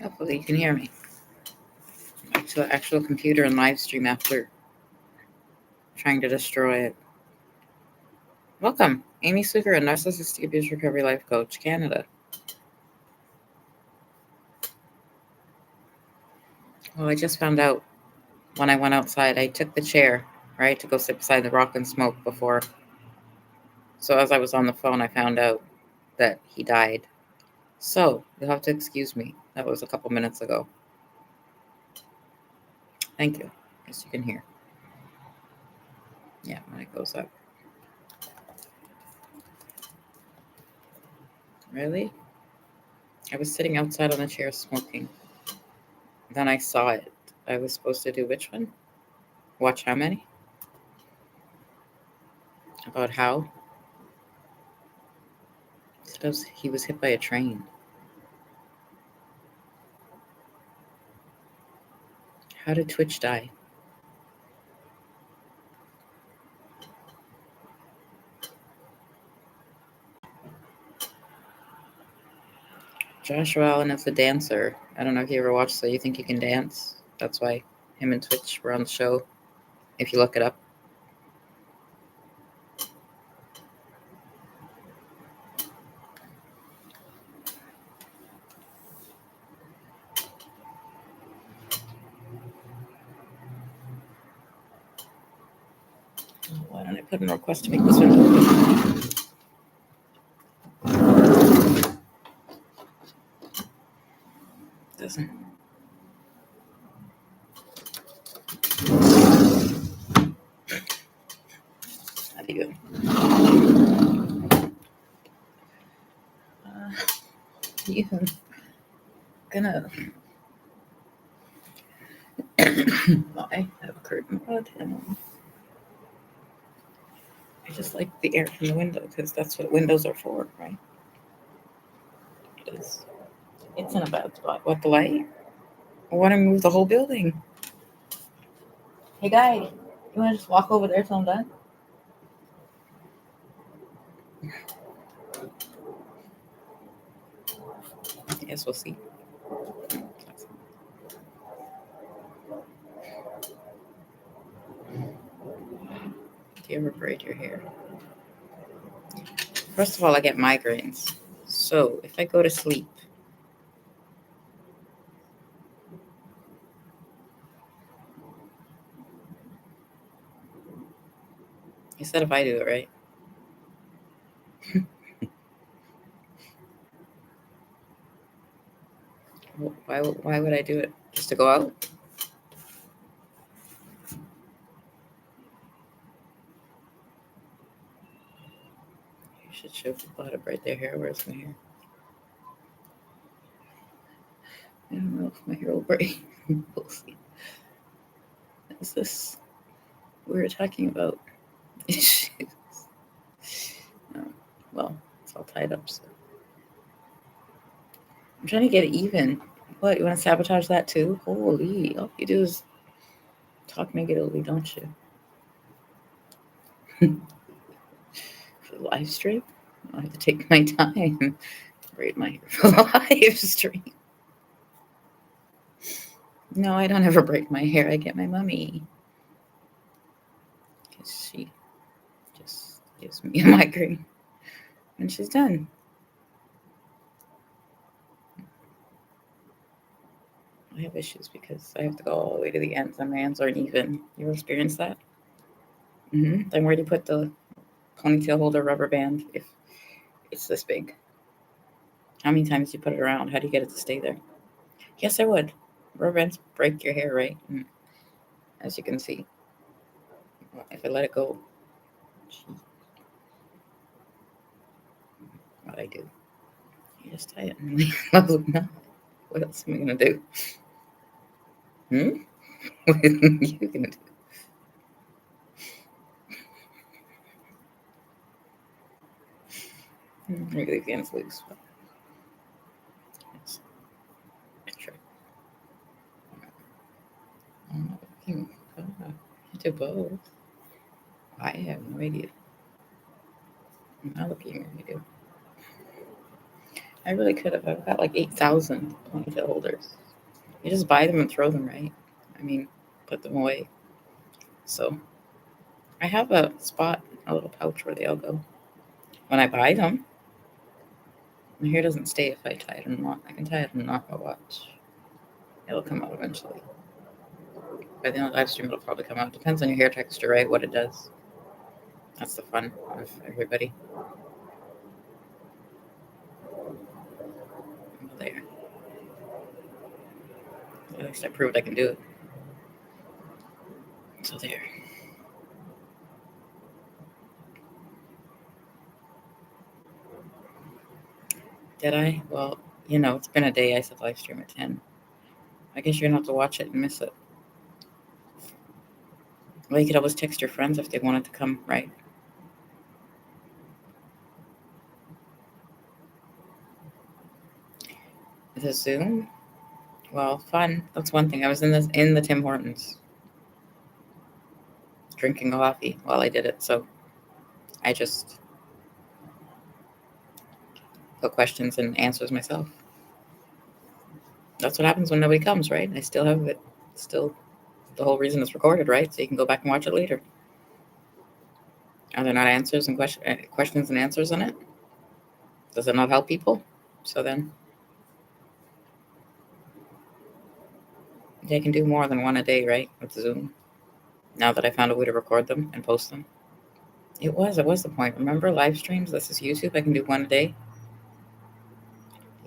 Hopefully you can hear me. Back to the actual computer and live stream after trying to destroy it. Welcome, Amy Seukeran, Narcissistic Abuse Recovery Life Coach, Canada. Well, I just found out when I went outside, I took the chair, right, to go sit beside the rock and smoke before. So as I was on the phone, I found out that he died. So you'll have to excuse me. That was a couple minutes ago. Thank you. Yes, you can hear. Yeah, when it goes up. Really? I was sitting outside on the chair smoking. Then I saw it. I was supposed to do which one? Watch how many? About how? He was hit by a train. How did Twitch die? Joshua Allen is a dancer. I don't know if you ever watched So You Think You Can Dance. That's why him and Twitch were on the show. If you look it up. Why don't I put in a request to make this window open? Doesn't. Not even. Even gonna. I have a curtain rod and I just like the air from the window because that's what windows are for, right? It's in a bad spot. What, the light? I want to move the whole building. Hey, guy, you want to just walk over there till I'm done? Yes, we'll see. Do you ever braid your hair? First of all, I get migraines. So if I go to sleep, you said if I do it, right? Why would I do it? Just to go out? You should show people how to braid their hair. Where's my hair? I don't know if my hair will braid. We'll see. Is this? We were talking about issues. Well, it's all tied up. So. I'm trying to get it even. What, you want to sabotage that too? Holy, all you do is talk negatively, don't you? For the live stream, I have to take my time. Braid my hair for the live stream. No, I don't ever braid my hair. I get my mommy. Because she just gives me a migraine when she's done. I have issues because I have to go all the way to the ends and my ends aren't even. You ever experienced that? Mm-hmm. Then where do you put the ponytail holder rubber band if it's this big? How many times do you put it around? How do you get it to stay there? Yes, I would. Rubber bands break your hair, right? As you can see. If I let it go, what I do? You just tie it and leave. No. What else am I going to do? What are you going to do? Maybe the hand's loose. But yes. I'm not looking. I do both. I have no idea. I'm not looking at you. I really could have. I've got like 8,000 ponytail holders. You just buy them and throw them, right? I mean, put them away. So I have a spot, a little pouch where they all go. When I buy them, my hair doesn't stay if I tie it in a knot. I can tie it in a knot, but watch. It'll come out eventually. By the end of the live stream, it'll probably come out. Depends on your hair texture, right? What it does. That's the fun of everybody. There. At least I proved I can do it. So there. Did I? Well, it's been a day. I said live stream at 10. I guess you're going to have to watch it and miss it. Well, you could always text your friends if they wanted to come, right? The Zoom? Well, fun. That's one thing. I was in the Tim Hortons drinking coffee while I did it, so I just put questions and answers myself. That's what happens when nobody comes, right? I still have it. Still, the whole reason it's recorded, right? So you can go back and watch it later. Are there not answers and questions and answers in it? Does it not help people? So then they can do more than one a day, right? With Zoom. Now that I found a way to record them and post them. It was the point. Remember live streams? This is YouTube. I can do one a day.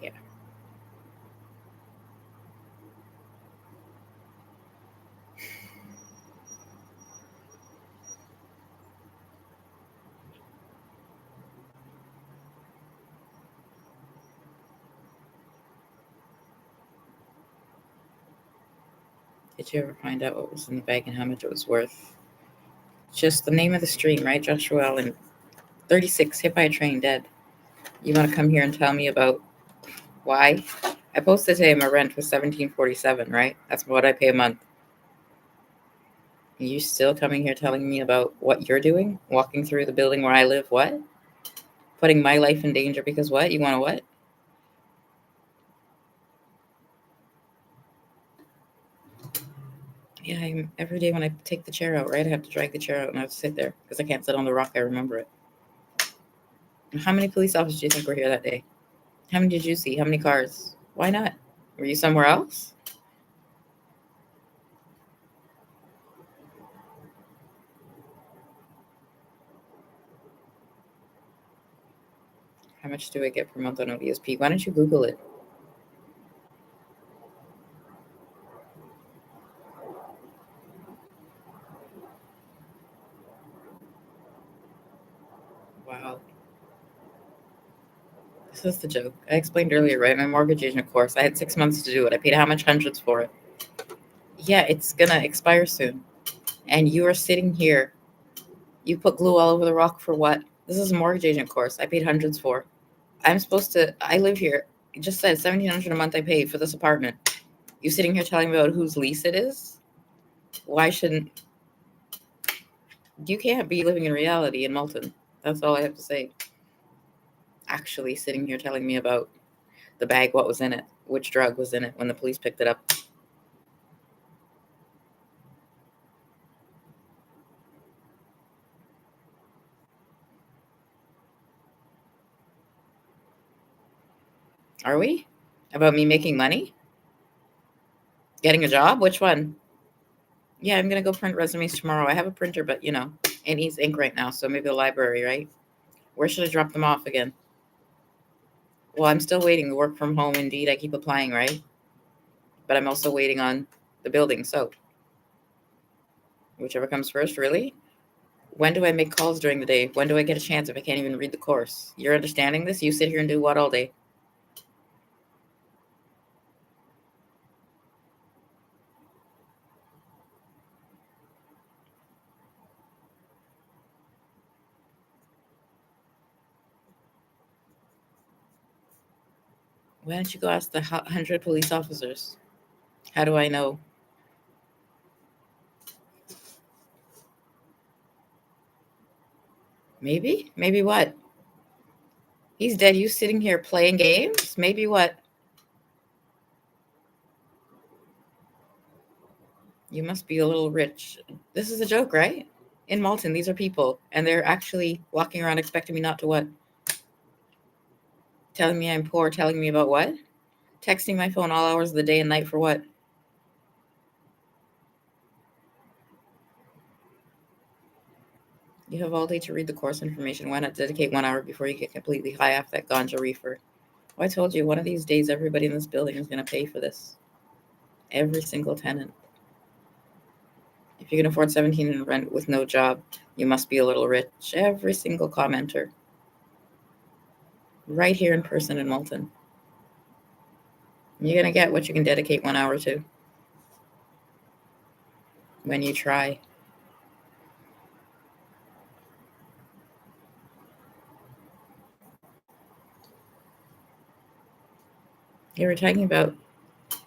Yeah. Did you ever find out what was in the bag and how much it was worth? Just the name of the stream, right? Joshua Allen, 36, hit by a train, dead. You want to come here and tell me about why? I posted today my rent was $17.47, right? That's what I pay a month. Are you still coming here telling me about what you're doing? Walking through the building where I live, what? Putting my life in danger because what? You want to what? Yeah, every day when I take the chair out, right, I have to drag the chair out and I have to sit there because I can't sit on the rock. I remember it. How many police officers do you think were here that day? How many did you see? How many cars? Why not? Were you somewhere else? How much do I get per month on ODSP? Why don't you Google it? Wow. This is the joke. I explained earlier, right? My mortgage agent course. I had 6 months to do it. I paid how much? Hundreds for it. Yeah, it's going to expire soon. And you are sitting here. You put glue all over the rock for what? This is a mortgage agent course. I paid hundreds for. I live here. It just said $1,700 a month I pay for this apartment. You sitting here telling me about whose lease it is? Why shouldn't you can't be living in reality in Malton? That's all I have to say. Actually sitting here telling me about the bag, what was in it, which drug was in it when the police picked it up. Are we? About me making money? Getting a job? Which one? Yeah, I'm going to go print resumes tomorrow. I have a printer, but it needs ink right now. So maybe the library, right? Where should I drop them off again? Well, I'm still waiting. The work from home, Indeed. I keep applying, right? But I'm also waiting on the building. So whichever comes first, really? When do I make calls during the day? When do I get a chance if I can't even read the course? You're understanding this? You sit here and do what all day? Why don't you go ask the 100 police officers? How do I know? Maybe? Maybe what? He's dead. You sitting here playing games? Maybe what? You must be a little rich. This is a joke, right? In Malton, these are people, and they're actually walking around expecting me not to what? Telling me I'm poor, telling me about what? Texting my phone all hours of the day and night for what? You have all day to read the course information. Why not dedicate 1 hour before you get completely high off that ganja reefer? Well, I told you, one of these days, everybody in this building is going to pay for this. Every single tenant. If you can afford 17 in rent with no job, you must be a little rich. Every single commenter. Right here in person in Malton. You're going to get what you can dedicate 1 hour to. When you try. You were talking about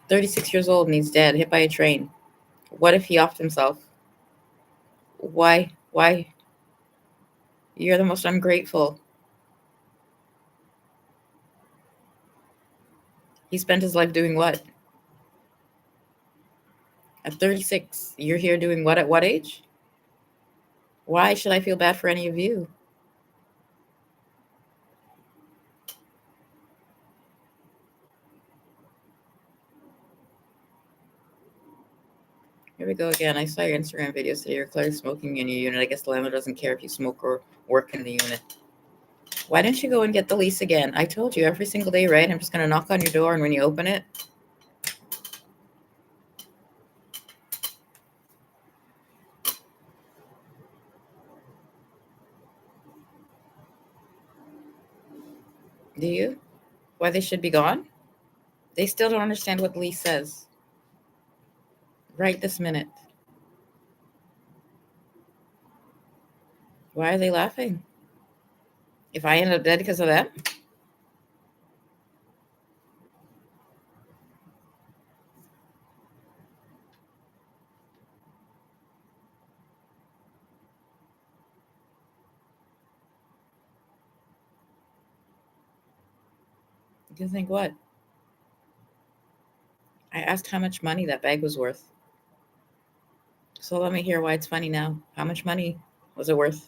36 years old and he's dead, hit by a train. What if he offed himself? Why? Why? You're the most ungrateful. He spent his life doing what? At 36, you're here doing what at what age? Why should I feel bad for any of you? Here we go again. I saw your Instagram videos today. You're clearly smoking in your unit. I guess the landlord doesn't care if you smoke or work in the unit. Why didn't you go and get the lease again? I told you every single day, right? I'm just going to knock on your door, and when you open it, do you? Why they should be gone? They still don't understand what the lease says. Right this minute. Why are they laughing? If I end up dead because of them? You think what? I asked how much money that bag was worth. So let me hear why it's funny now. How much money was it worth?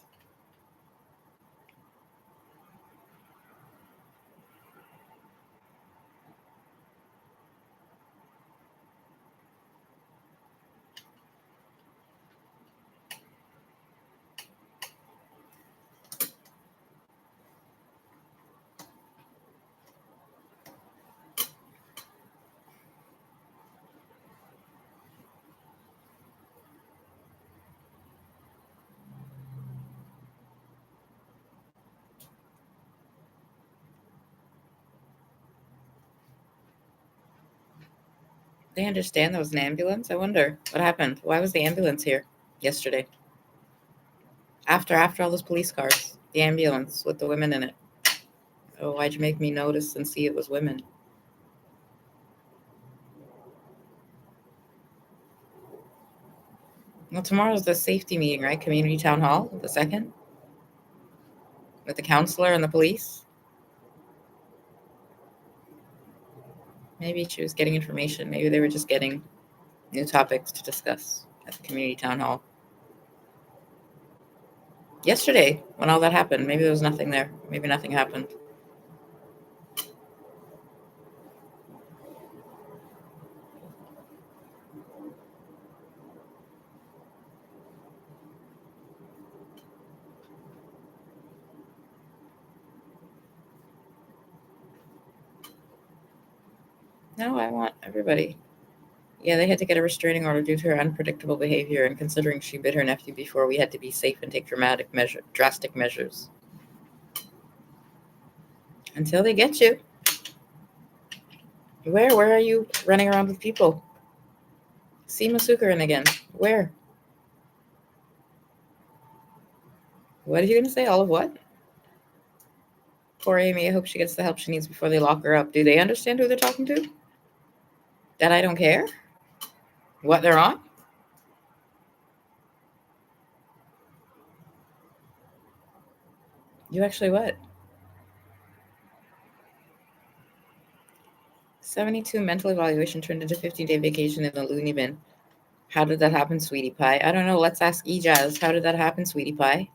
They understand there was an ambulance? I wonder what happened. Why was the ambulance here yesterday? After all those police cars, the ambulance with the women in it. Oh, why'd you make me notice and see it was women? Well, tomorrow's the safety meeting, right? Community town hall, the second, with the counselor and the police. Maybe she was getting information. Maybe they were just getting new topics to discuss at the community town hall. Yesterday, when all that happened, maybe there was nothing there. Maybe nothing happened. No, I want everybody. Yeah, they had to get a restraining order due to her unpredictable behavior, and considering she bit her nephew before, we had to be safe and take drastic measures. Until they get you. Where are you running around with people? See Seukeran again. Where? What are you going to say? All of what? Poor Amy, I hope she gets the help she needs before they lock her up. Do they understand who they're talking to? That I don't care? What they're on? You actually what? 72 mental evaluation turned into 15-day vacation in the loony bin. How did that happen, sweetie pie? I don't know. Let's ask Ejaz. How did that happen, sweetie pie?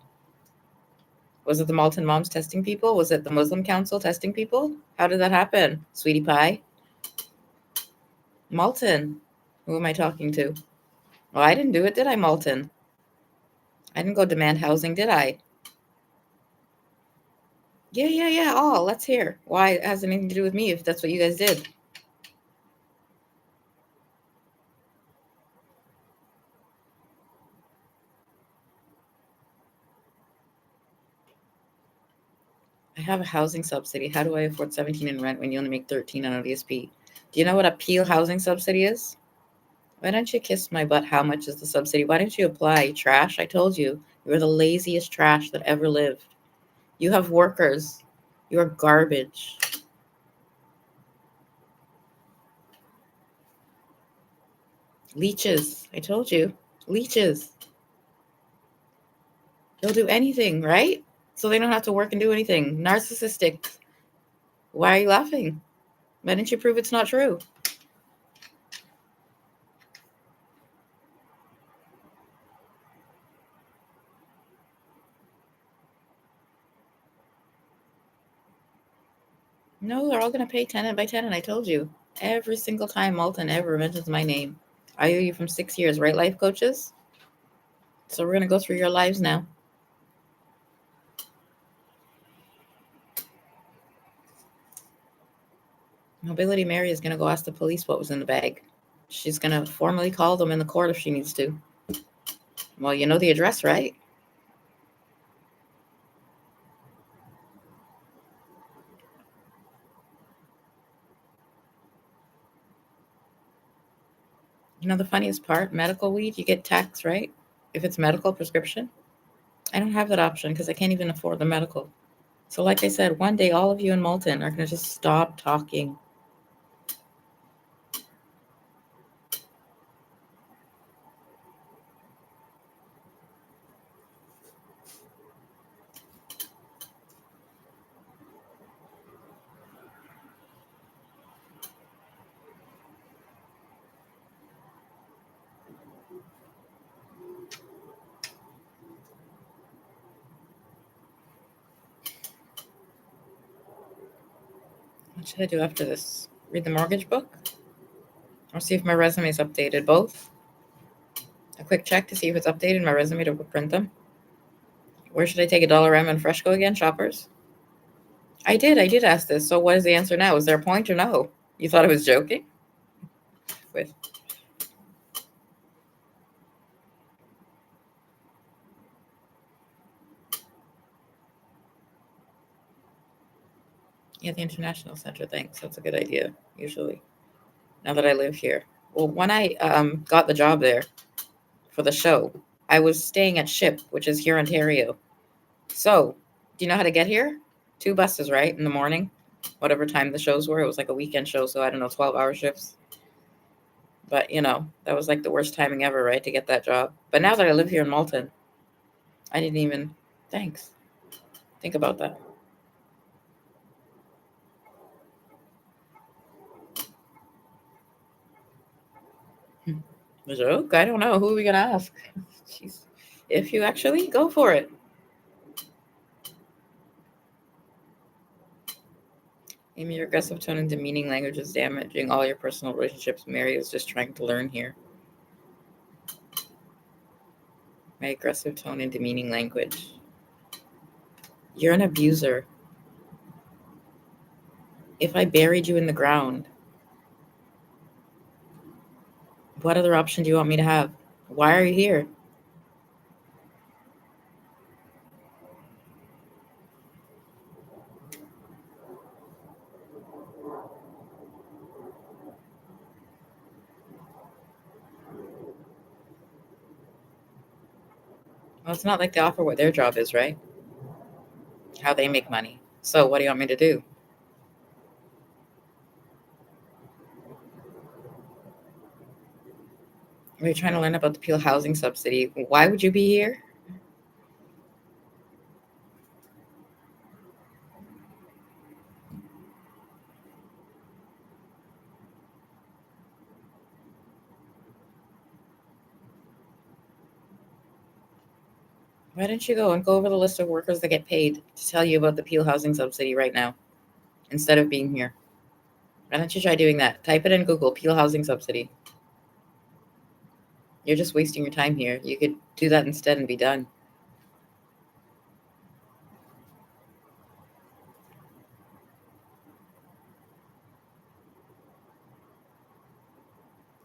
Was it the Malton moms testing people? Was it the Muslim Council testing people? How did that happen, sweetie pie? Malton. Who am I talking to? Well, I didn't do it, did I, Malton? I didn't go demand housing, did I? Yeah. Oh, let's hear. Why? It has anything to do with me if that's what you guys did. I have a housing subsidy. How do I afford 17 in rent when you only make 13 on ODSP? Do you know what a Peel housing subsidy is? Why don't you kiss my butt? How much is the subsidy? Why don't you apply? Trash. I told you. You are the laziest trash that ever lived. You have workers. You are garbage. Leeches. I told you. Leeches. They'll do anything, right? So they don't have to work and do anything. Narcissistic. Why are you laughing? Why didn't you prove it's not true? No, they're all going to pay tenant by tenant. I told you. Every single time Malton ever mentions my name. I owe you from 6 years, right, life coaches? So we're going to go through your lives now. Mobility Mary is going to go ask the police what was in the bag. She's going to formally call them in the court if she needs to. Well, you know the address, right? You know the funniest part? Medical weed, you get taxed, right? If it's medical prescription. I don't have that option because I can't even afford the medical. So like I said, one day all of you in Malton are going to just stop talking. What should I do after this? Read the mortgage book? Or see if my resume is updated? Both? A quick check to see if it's updated, my resume to print them? Where should I take a Dollarama and Freshco again, shoppers? I did ask this. So what is the answer now? Is there a point or no? You thought I was joking? With yeah, the International Center, thanks. That's a good idea, usually. Now that I live here. Well, when I got the job there for the show, I was staying at Ship, which is here in Ontario. So, do you know how to get here? 2 buses, right? In the morning, whatever time the shows were. It was like a weekend show, so I don't know, 12-hour shifts. But, that was like the worst timing ever, right, to get that job. But now that I live here in Malton, I didn't even, thanks. Think about that. The joke? I don't know. Who are we going to ask? Jeez. If you actually, go for it. Amy, your aggressive tone and demeaning language is damaging all your personal relationships. Mary is just trying to learn here. My aggressive tone and demeaning language. You're an abuser. If I buried you in the ground, what other option do you want me to have? Why are you here? Well, it's not like they offer what their job is, right? How they make money. So what do you want me to do? Are you trying to learn about the Peel housing subsidy? Why would you be here? Why don't you go over the list of workers that get paid to tell you about the Peel housing subsidy right now instead of being here? Why don't you try doing that? Type it in Google, Peel housing subsidy. You're just wasting your time here. You could do that instead and be done.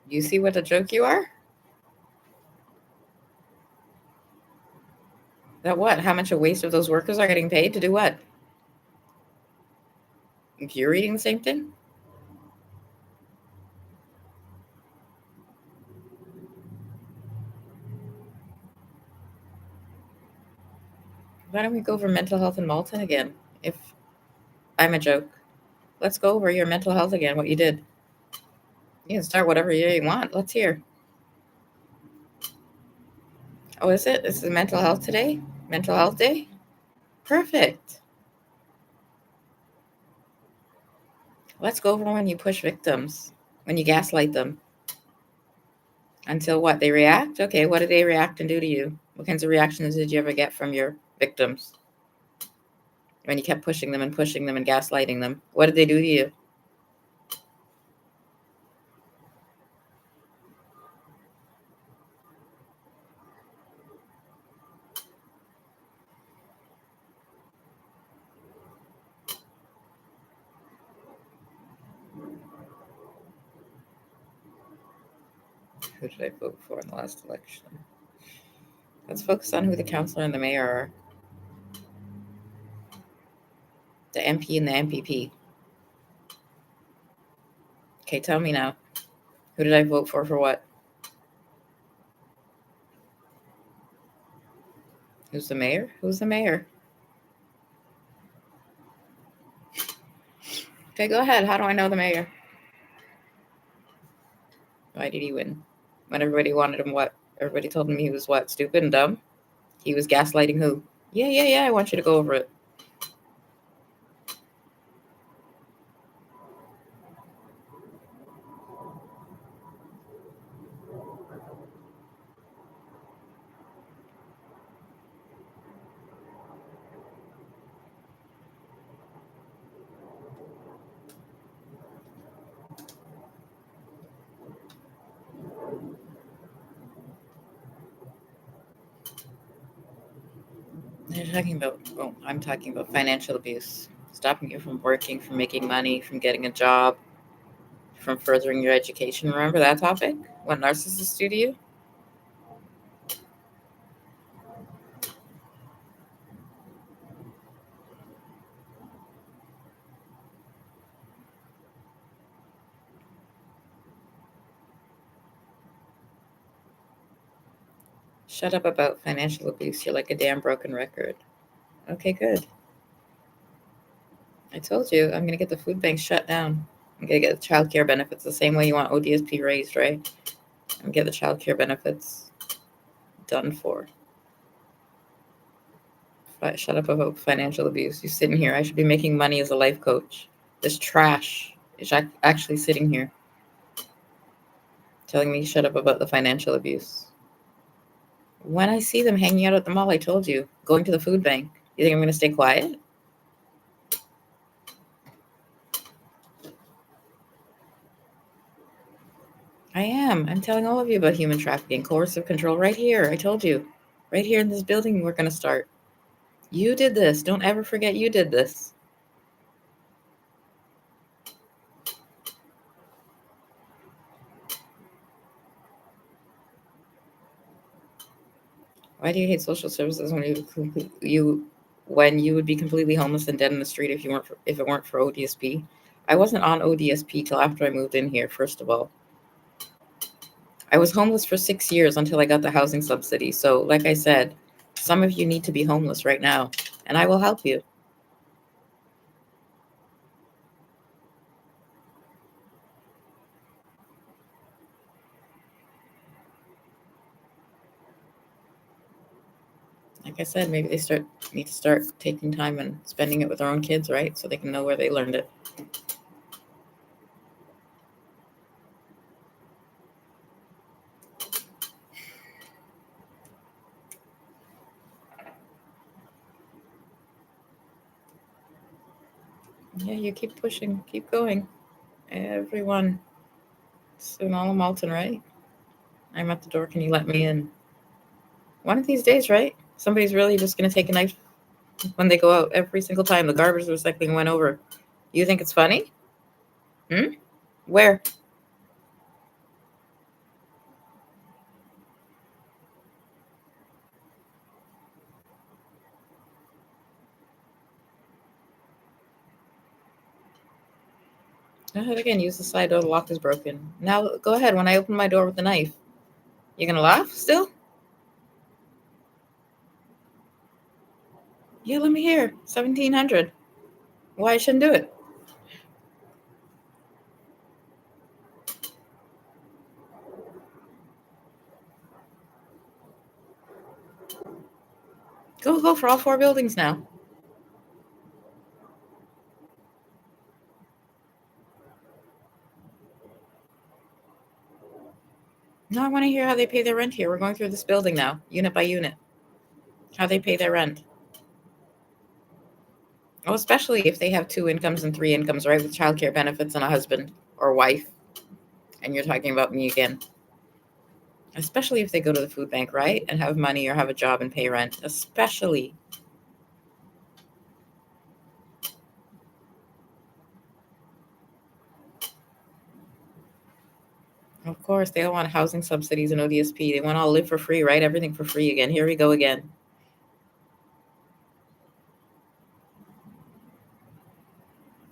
You see what a joke you are? That what? How much a waste of those workers are getting paid to do what? If you're reading the same thing? Why don't we go over mental health in Malton again? If I'm a joke. Let's go over your mental health again, what you did. You can start whatever year you want. Let's hear. Oh, is it? This is mental health today? Mental health day? Perfect. Let's go over when you push victims, when you gaslight them. Until what? They react? Okay, what did they react and do to you? What kinds of reactions did you ever get from your victims? When you kept pushing them and gaslighting them, what did they do to you? Who did I vote for in the last election? Let's focus on who the councillor and the mayor are. The MP and the MPP. Okay, tell me now. Who did I vote for what? Who's the mayor? Who's the mayor? Okay, go ahead. How do I know the mayor? Why did he win? When everybody wanted him what? Everybody told him he was what? Stupid and dumb? He was gaslighting who? Yeah. I want you to go over it. I'm talking about financial abuse. Stopping you from working, from making money, from getting a job, from furthering your education. Remember that topic? What narcissists do to you? Shut up about financial abuse. You're like a damn broken record. Okay, good. I told you I'm going to get the food bank shut down. I'm going to get the child care benefits the same way you want ODSP raised, right? I'm going to get the child care benefits done for. Shut up about financial abuse. You're sitting here. I should be making money as a life coach. This trash is actually sitting here telling me shut up about the financial abuse. When I see them hanging out at the mall, I told you, going to the food bank. You think I'm going to stay quiet? I am. I'm telling all of you about human trafficking, coercive control right here. I told you. Right here in this building, we're going to start. You did this. Don't ever forget you did this. Why do you hate social services when you would be completely homeless and dead in the street if it weren't for ODSP? I wasn't on ODSP till after I moved in here. First of all, I was homeless for 6 years until I got the housing subsidy. So, like I said, some of you need to be homeless right now, and I will help you. Like I said, maybe they need to start taking time and spending it with their own kids, right? So they can know where they learned it. Yeah, you keep pushing, keep going. Everyone. Soon all Malton, right? I'm at the door. Can you let me in? One of these days, right? Somebody's really just going to take a knife when they go out every single time the garbage recycling went over. You think it's funny? Hmm? Where? Go ahead again. Use the side door. The lock is broken. Now go ahead. When I open my door with the knife, you going to laugh still? Yeah, let me hear. 1700. Why I shouldn't do it? Go for all 4 buildings now. No, I want to hear how they pay their rent here. We're going through this building now, unit by unit. How they pay their rent. Oh, especially if they have 2 incomes and 3 incomes, right? With childcare benefits and a husband or wife. And you're talking about me again. Especially if they go to the food bank, right? And have money or have a job and pay rent. Especially. Of course, they don't want housing subsidies and ODSP. They want to all live for free, right? Everything for free again. Here we go again.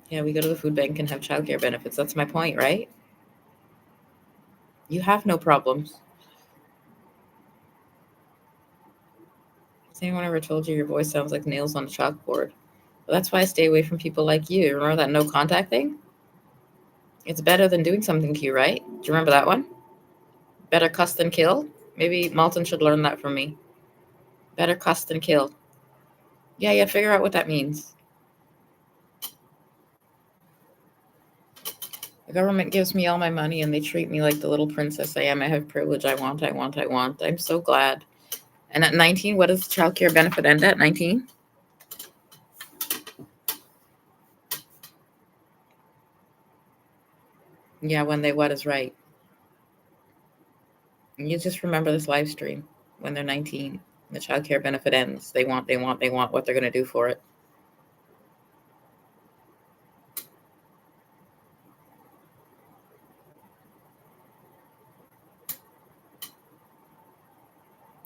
Yeah, we go to the food bank and have childcare benefits. That's my point, right? You have no problems. Has anyone ever told you your voice sounds like nails on a chalkboard? Well, that's why I stay away from people like you. Remember that no contact thing? It's better than doing something to you, right? Do you remember that one? Better cuss than kill? Maybe Malton should learn that from me. Better cuss than kill. Yeah, figure out what that means. The government gives me all my money and they treat me like the little princess I am. I have privilege. I want. I'm so glad. And at 19, what does the child care benefit end at 19? Yeah, when they what is right. And you just remember this live stream when they're 19. The child care benefit ends. They want what they're going to do for it.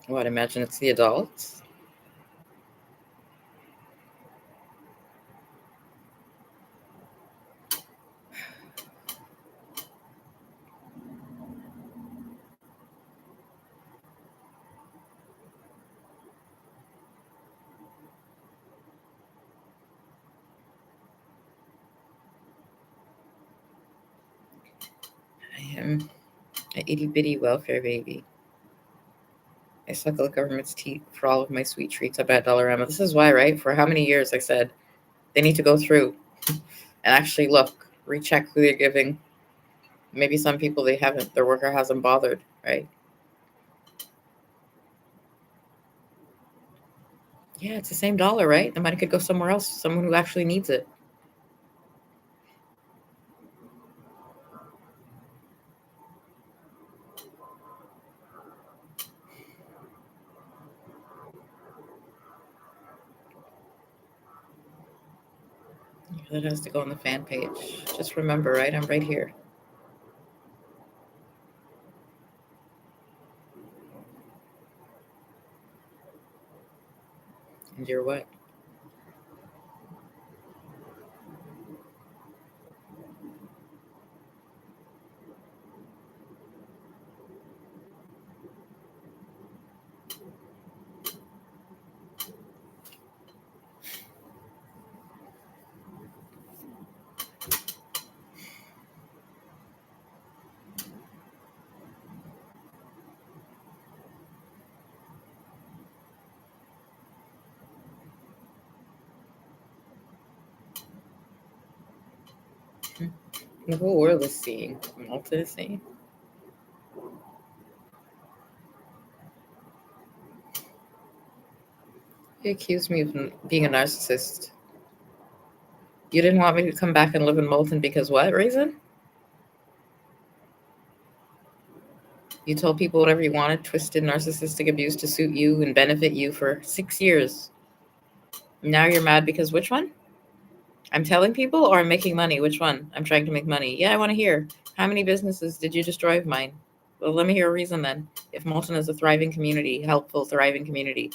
What, imagine it's the adults? I am an itty bitty welfare baby. I suckle the government's teeth for all of my sweet treats. I bet Dollarama. This is why, right? For how many years I said they need to go through and actually look, recheck who they're giving. Maybe some people they haven't, their worker hasn't bothered, right? Yeah, it's the same dollar, right? The money could go somewhere else, someone who actually needs it. That has to go on the fan page. Just remember, right? I'm right here. And you're what? The whole world is seeing. Malta is seeing. You accuse me of being a narcissist. You didn't want me to come back and live in Moulton because what reason? You told people whatever you wanted, twisted narcissistic abuse to suit you and benefit you for 6 years. Now you're mad because which one? I'm telling people or I'm making money? Which one? I'm trying to make money. Yeah, I want to hear. How many businesses did you destroy of mine? Well, let me hear a reason then. If Moulton is a thriving community, helpful, thriving community.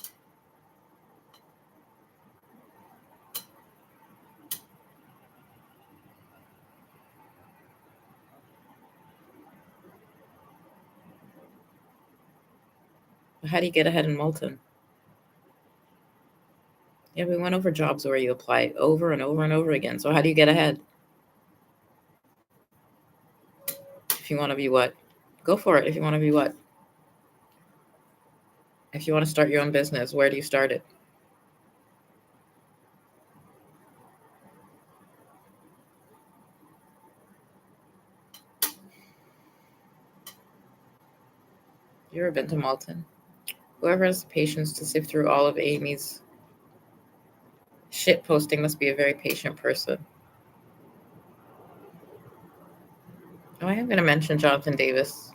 How do you get ahead in Moulton? Yeah, we went over jobs where you apply over and over and over again. So how do you get ahead? If you want to be what? Go for it. If you want to be what? If you want to start your own business, where do you start it? You ever been to Malton? Whoever has the patience to sift through all of Amy's shit posting must be a very patient person. Oh, I am going to mention Jonathan Davis.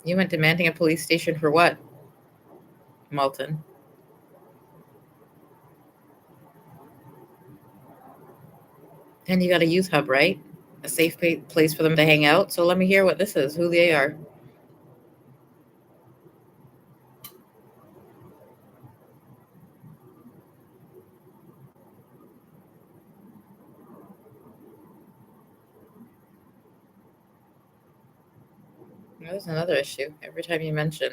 You went demanding a police station for what? Malton. And you got a youth hub, right? A safe place for them to hang out. So let me hear what this is, who they are. There's another issue. Every time you mention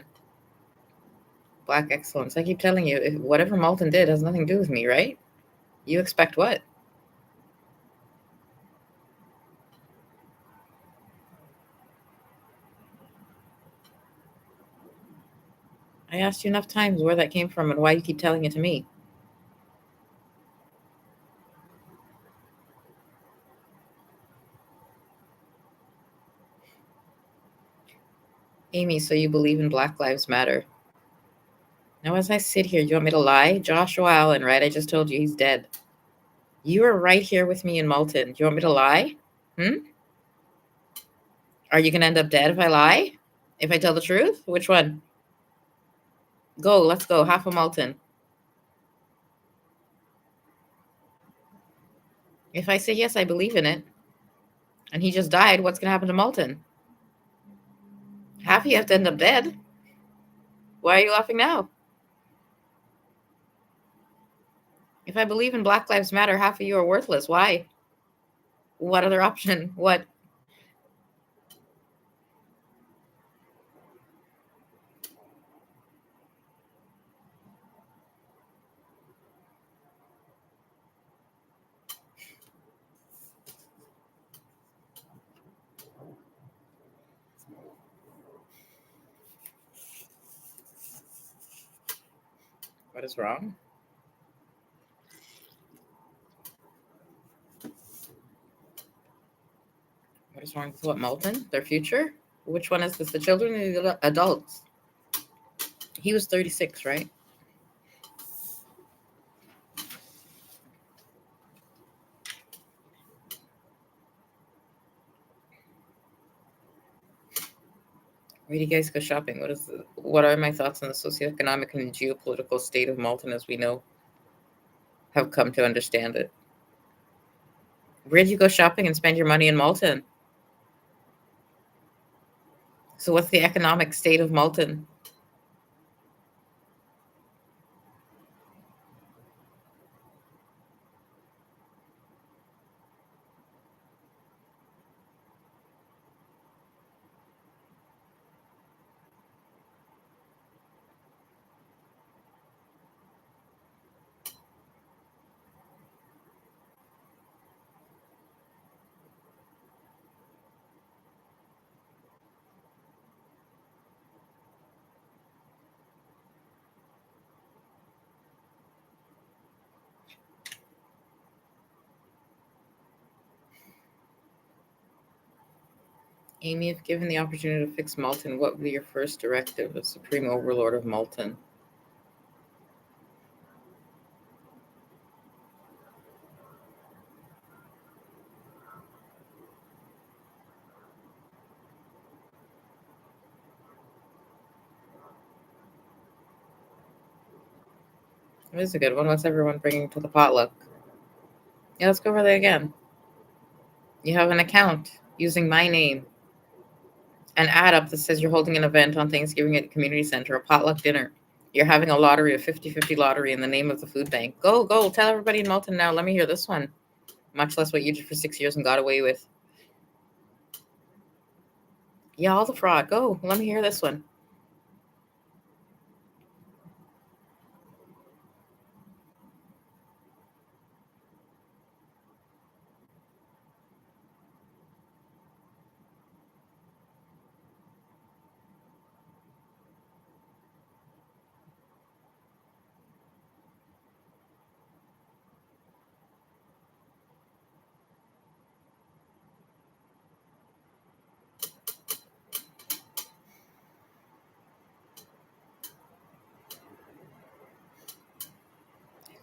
Black excellence, I keep telling you, whatever Malton did has nothing to do with me, right? You expect what? I asked you enough times where that came from and why you keep telling it to me. Amy, so you believe in Black Lives Matter. Now, as I sit here, you want me to lie? Joshua Allen, right? I just told you he's dead. You are right here with me in Malton. You want me to lie? Are you going to end up dead if I lie? If I tell the truth? Which one? Go, let's go. Half of Malton. If I say yes, I believe in it, and he just died, what's going to happen to Malton? Half of you have to end up dead. Why are you laughing now? If I believe in Black Lives Matter, half of you are worthless. Why? What other option? What? What is wrong? What is wrong with what, Malton? Their future? Which one is this? The children or the adults? He was 36, right? Where do you guys go shopping? What are my thoughts on the socioeconomic and geopolitical state of Malton as we know, have come to understand it? Where do you go shopping and spend your money in Malton? So what's the economic state of Malton? Amy, if given the opportunity to fix Malton, what would be your first directive as Supreme Overlord of Malton? It is a good one. What's everyone bringing to the potluck? Yeah, let's go over that again. You have an account using my name, an ad up that says you're holding an event on Thanksgiving at the community center, a potluck dinner. You're having a lottery, a 50-50 lottery in the name of the food bank. Go. Tell everybody in Malton now. Let me hear this one. Much less what you did for 6 years and got away with. Yeah, all the fraud. Go. Let me hear this one.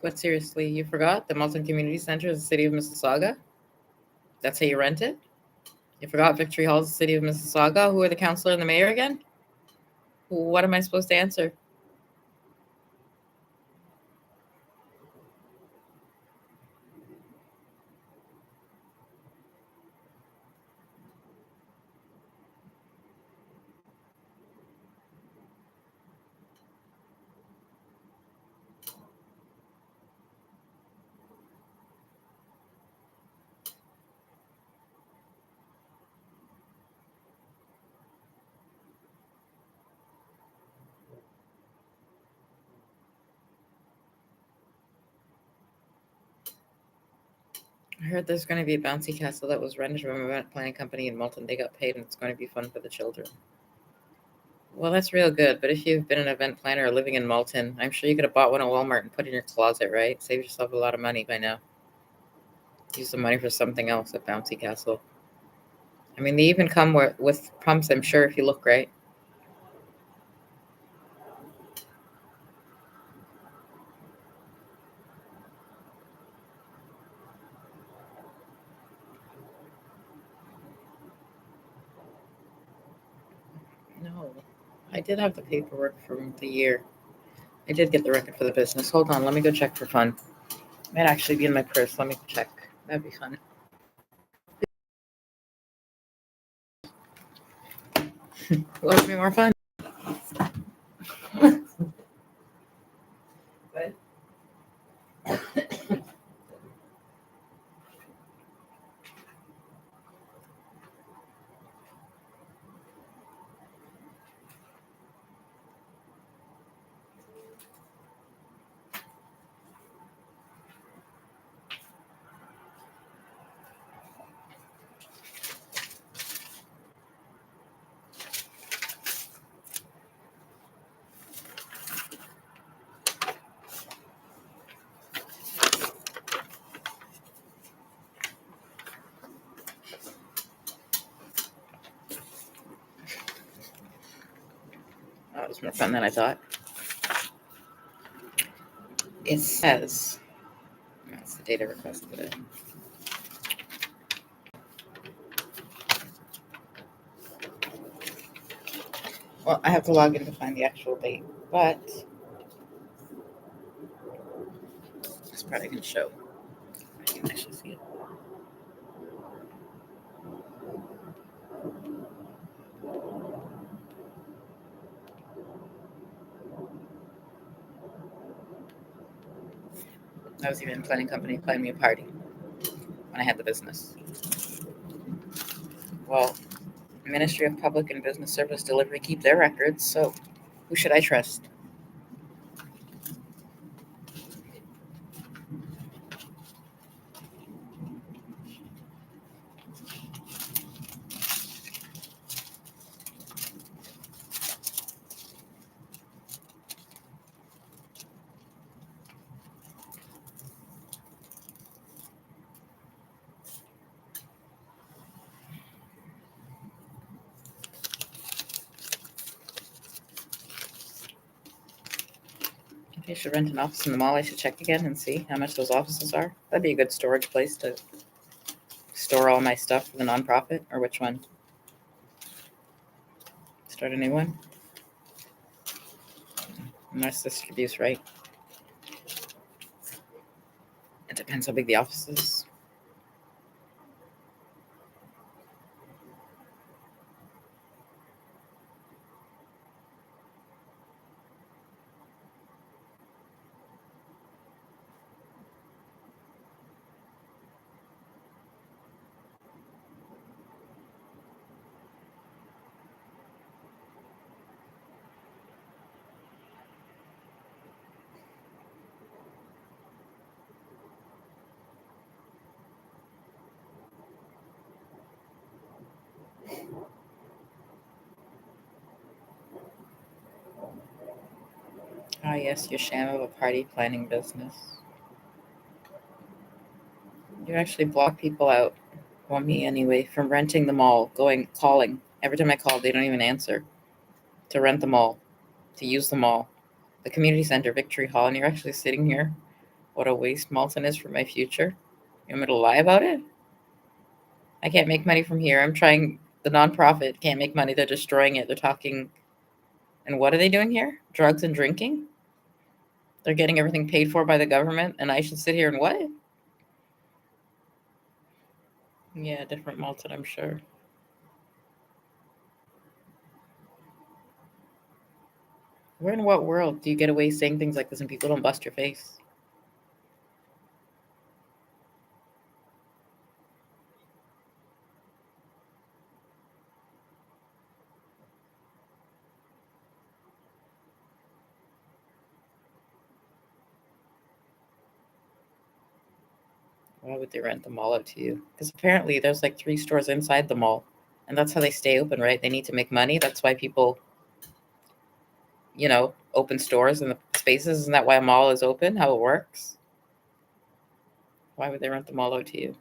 But seriously, you forgot the Malton Community Center is the city of Mississauga? That's how you rent it? You forgot Victory Hall is the city of Mississauga? Who are the councillor and the mayor again? What am I supposed to answer? I heard there's going to be a bouncy castle that was rented from an event planning company in Malton. They got paid, and it's going to be fun for the children. Well, that's real good. But if you've been an event planner or living in Malton, I'm sure you could have bought one at Walmart and put it in your closet, right? Save yourself a lot of money by now. Use the money for something else at Bouncy Castle. I mean, they even come with pumps, I'm sure, if you look right. No, I did have the paperwork from the year. I did get the record for the business. Hold on, let me go check for fun. It might actually be in my purse. Let me check. That'd be fun. What would be more fun? What? Oh, it was more fun than I thought. It says, that's the date I requested it. Well, I have to log in to find the actual date, but it's probably going to show. I can actually see it. I was even planning company planning me a party when I had the business. Well, Ministry of Public and Business Service Delivery keep their records, so who should I trust? If I should rent an office in the mall, I should check again and see how much those offices are. That'd be a good storage place to store all my stuff for the nonprofit, or which one? Start a new one? Narcissistic abuse, right? Depends how big the office is. Ah, yes, your sham of a party planning business. You actually block people out, well, me anyway, from renting the mall, calling. Every time I call, they don't even answer. To rent the mall, to use the mall, the community center, Victory Hall, and you're actually sitting here. What a waste Malton is for my future. You want me to lie about it? I can't make money from here. I'm trying, the nonprofit can't make money. They're destroying it. They're talking, and what are they doing here? Drugs and drinking? They're getting everything paid for by the government, and I should sit here and what? Yeah, different Malton, I'm sure. Where in what world do you get away saying things like this and people don't bust your face? Why would they rent the mall out to you? Because apparently there's like 3 stores inside the mall, and that's how they stay open, right? They need to make money. That's why people, open stores in the spaces. Isn't that why a mall is open? How it works? Why would they rent the mall out to you?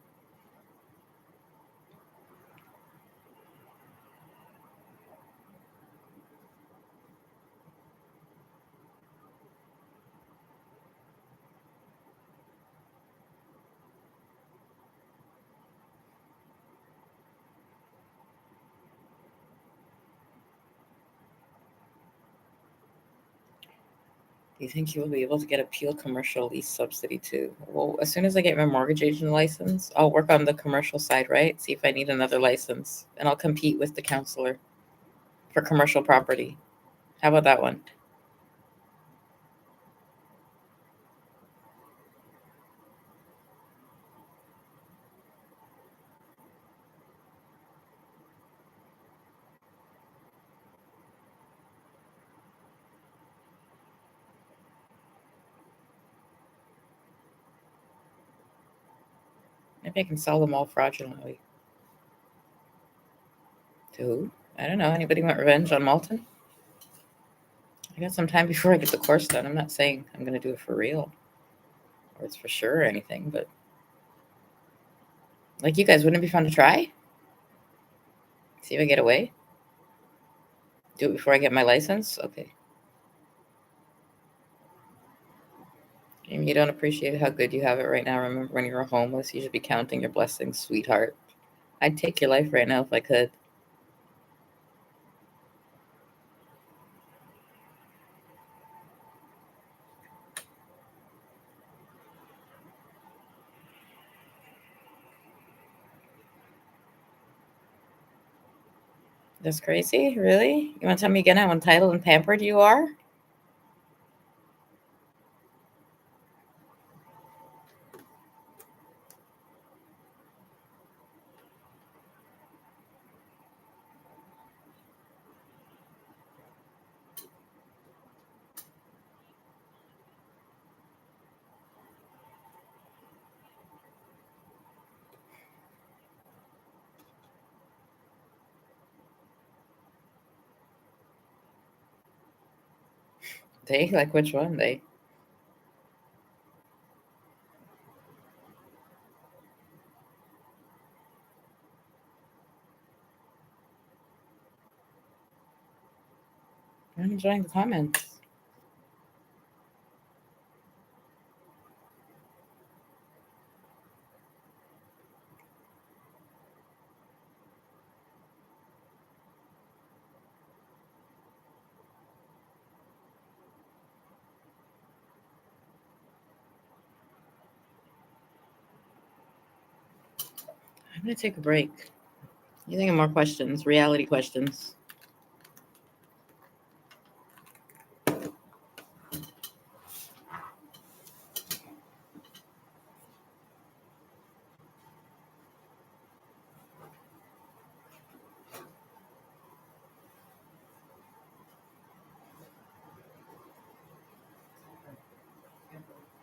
Do you think you will be able to get a Peel commercial lease subsidy too? Well, as soon as I get my mortgage agent license, I'll work on the commercial side, right? See if I need another license, and I'll compete with the counselor for commercial property. How about that one? Maybe I can sell them all fraudulently. To who? I don't know. Anybody want revenge on Malton? I got some time before I get the course done. I'm not saying I'm going to do it for real or it's for sure or anything, but like you guys, wouldn't it be fun to try? See if I get away? Do it before I get my license? Okay. Maybe you don't appreciate how good you have it right now. Remember when you were homeless, you should be counting your blessings, sweetheart. I'd take your life right now if I could. That's crazy? Really? You want to tell me again how entitled and pampered you are? They? Like which one? They? I'm enjoying the comments. I'm going to take a break. You think of more questions, reality questions.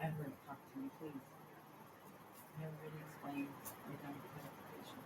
Ever talk to me, please. I already explained identification.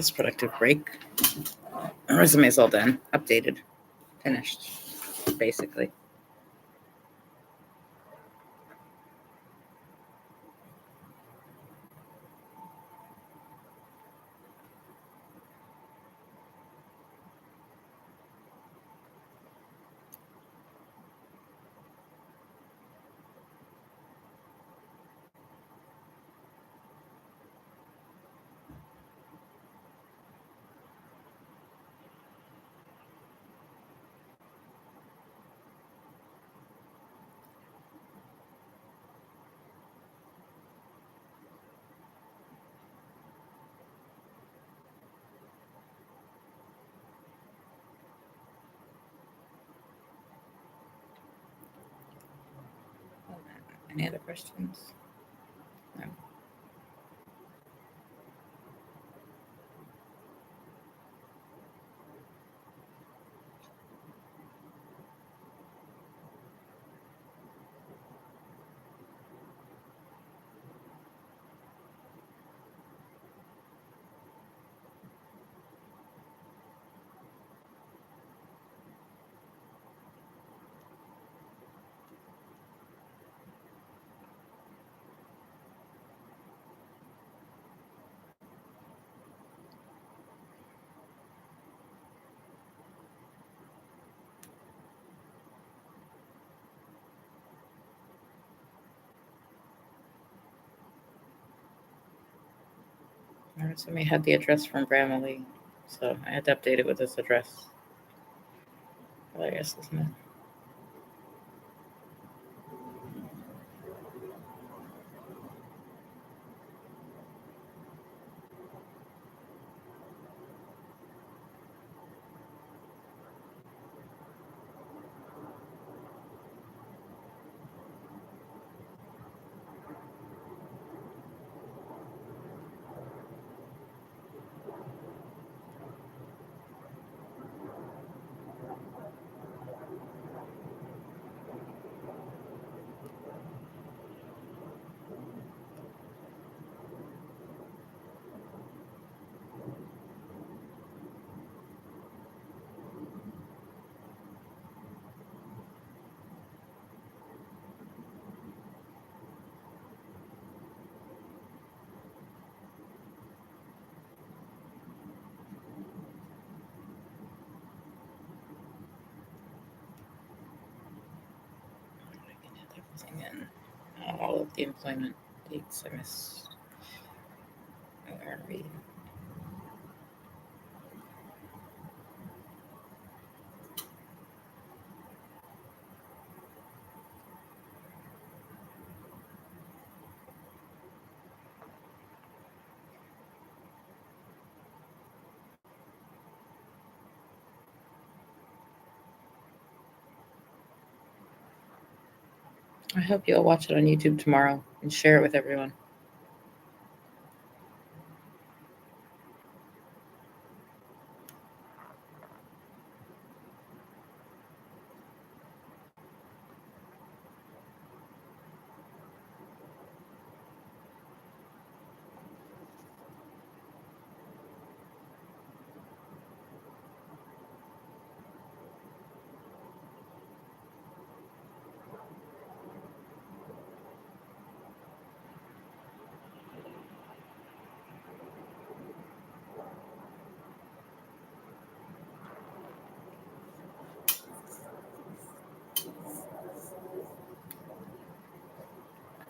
was a productive break. My resume's all done, updated, finished, basically. Any other questions? No. My resume had the address from Grammarly, so I had to update it with this address. Hilarious, isn't it? And all of the employment dates I missed. Where are we? I hope you'll watch it on YouTube tomorrow and share it with everyone.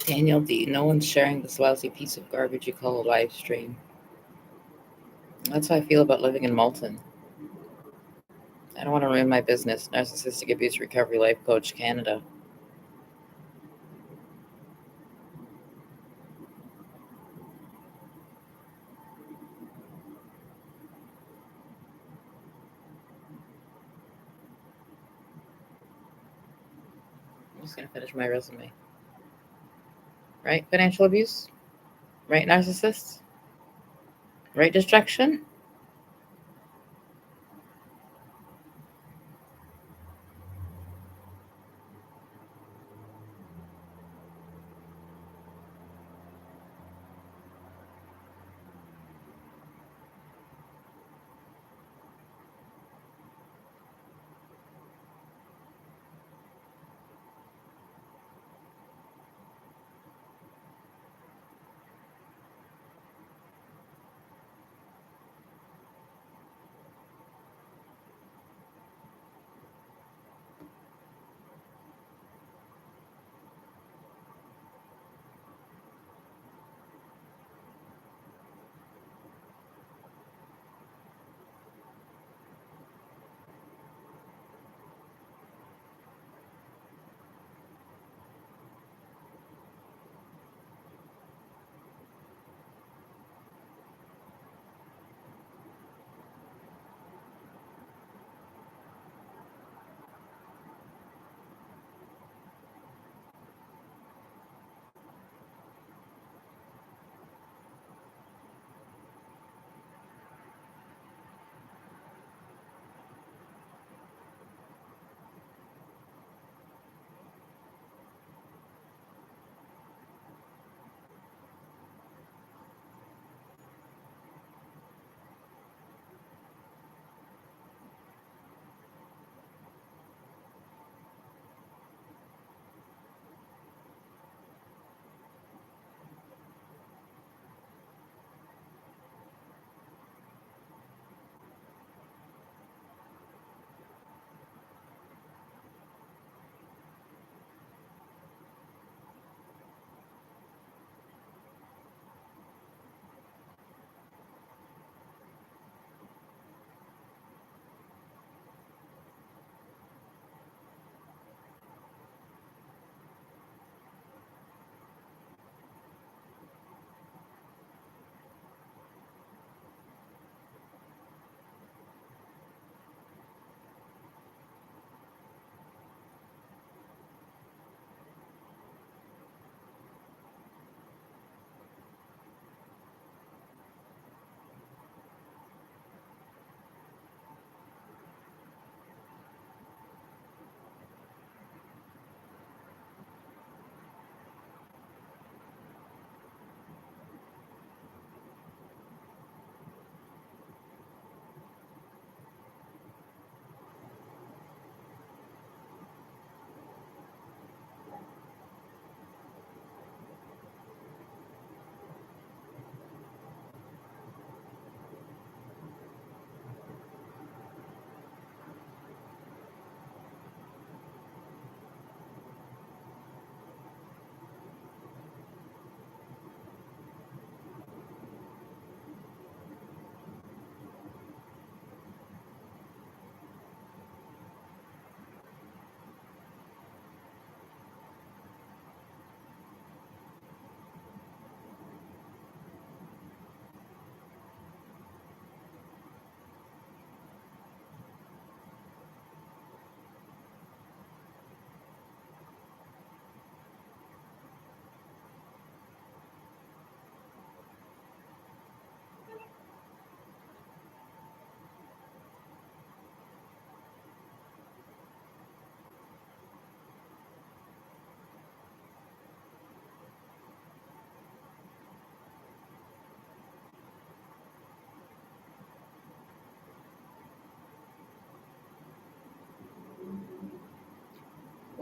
Daniel D. No one's sharing this lousy piece of garbage you call a live stream. That's how I feel about living in Malton. I don't want to ruin my business. Narcissistic Abuse Recovery Life Coach Canada. I'm just going to finish my resume. Right? Financial abuse? Right? Narcissist? Right? Distraction?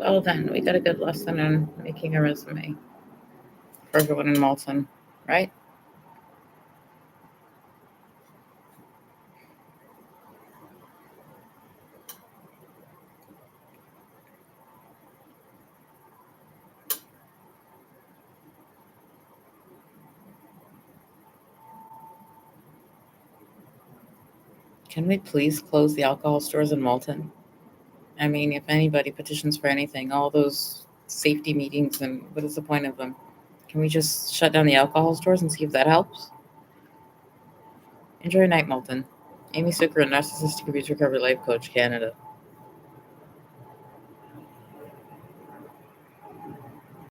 Well, then, we got a good lesson on making a resume for everyone in Malton, right? Can we please close the alcohol stores in Malton? I mean, if anybody petitions for anything, all those safety meetings, and what is the point of them? Can we just shut down the alcohol stores and see if that helps? Enjoy your night, Malton. Amy Seukeran, Narcissistic Abuse Recovery Life Coach, Canada.